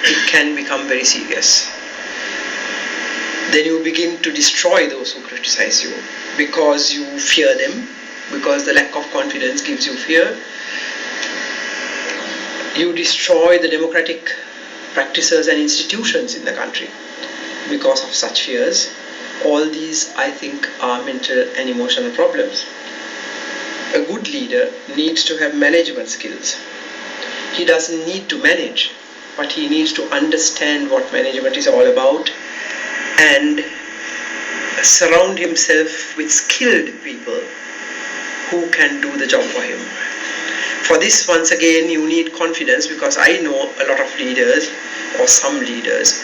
it can become very serious. Then you begin to destroy those who criticize you because you fear them, because the lack of confidence gives you fear. You destroy the democratic practices and institutions in the country because of such fears. All these, I think, are mental and emotional problems. A good leader needs to have management skills. He doesn't need to manage, but he needs to understand what management is all about and surround himself with skilled people who can do the job for him. For this, once again, you need confidence, because I know a lot of leaders, or some leaders,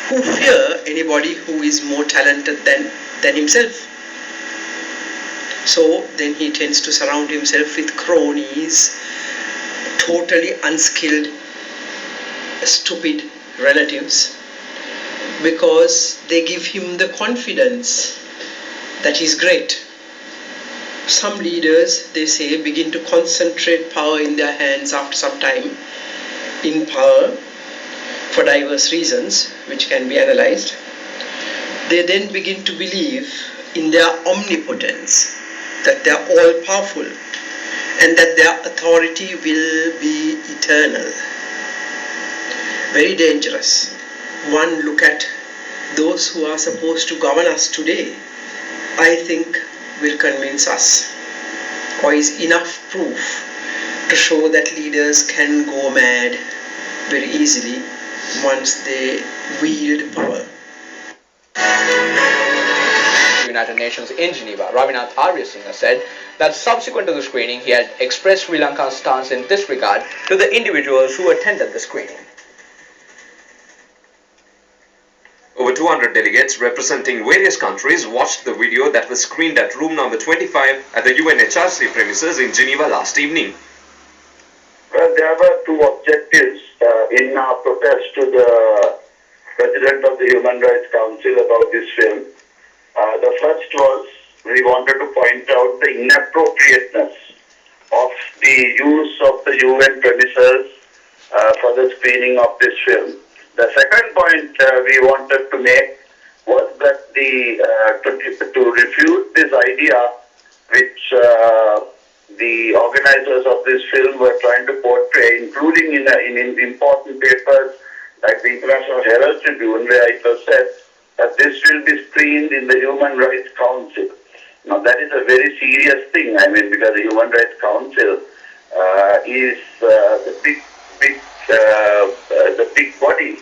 who fear anybody who is more talented than himself. So then he tends to surround himself with cronies, totally unskilled, stupid relatives, because they give him the confidence that he's great. Some leaders, they say, begin to concentrate power in their hands after some time in power for diverse reasons which can be analyzed. They then begin to believe in their omnipotence, that they are all powerful and that their authority will be eternal. Very dangerous. One look at those who are supposed to govern us today, I think will convince us, or is enough proof to show that leaders can go mad very easily once they wield power. United Nations in Geneva, Ravinath Arya-Singh said that subsequent to the screening, he had expressed Sri Lanka's stance in this regard to the individuals who attended the screening. Over 200 delegates representing various countries watched the video that was screened at room number 25 at the UNHRC premises in Geneva last evening. Well, there were two objectives in our protest to the President of the Human Rights Council about this film. The first was, we wanted to point out the inappropriateness of the use of the UN premises for the screening of this film. The second point we wanted to make was that to refute this idea which the organizers of this film were trying to portray, including in important papers like the International Herald Tribune, where it was said that this will be screened in the Human Rights Council. Now that is a very serious thing, because the Human Rights Council is the big body.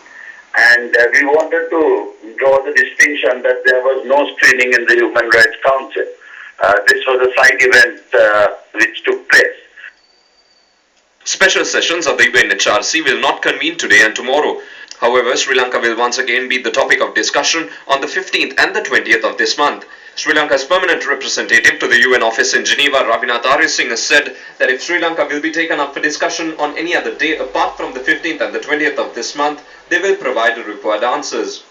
And we wanted to draw the distinction that there was no screening in the Human Rights Council. This was a side event which took place. Special sessions of the UNHRC will not convene today and tomorrow. However, Sri Lanka will once again be the topic of discussion on the 15th and the 20th of this month. Sri Lanka's permanent representative to the UN office in Geneva, Ravinath Arya-Singh, has said that if Sri Lanka will be taken up for discussion on any other day apart from the 15th and the 20th of this month, they will provide the required answers.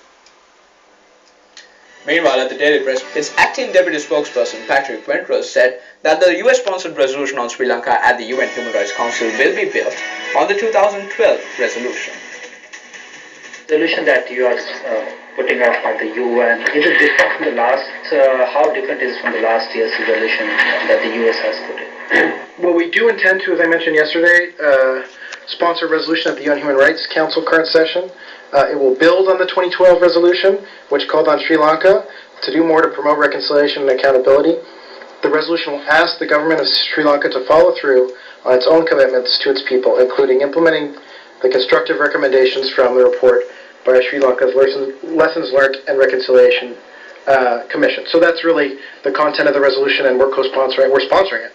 Meanwhile, at the Daily Press, its acting deputy spokesperson Patrick Wentworth said that the US-sponsored resolution on Sri Lanka at the UN Human Rights Council will be built on the 2012 resolution. The resolution that you are putting up at the UN, is it different from the last, how different is it from the last year's resolution that the US has put in? Well, we do intend to, as I mentioned yesterday, sponsor a resolution at the UN Human Rights Council current session. It will build on the 2012 resolution, which called on Sri Lanka to do more to promote reconciliation and accountability. The resolution will ask the government of Sri Lanka to follow through on its own commitments to its people, including implementing the constructive recommendations from the report by Sri Lanka's Lessons Learned and Reconciliation Commission. So that's really the content of the resolution, and we're co-sponsoring. We're sponsoring it.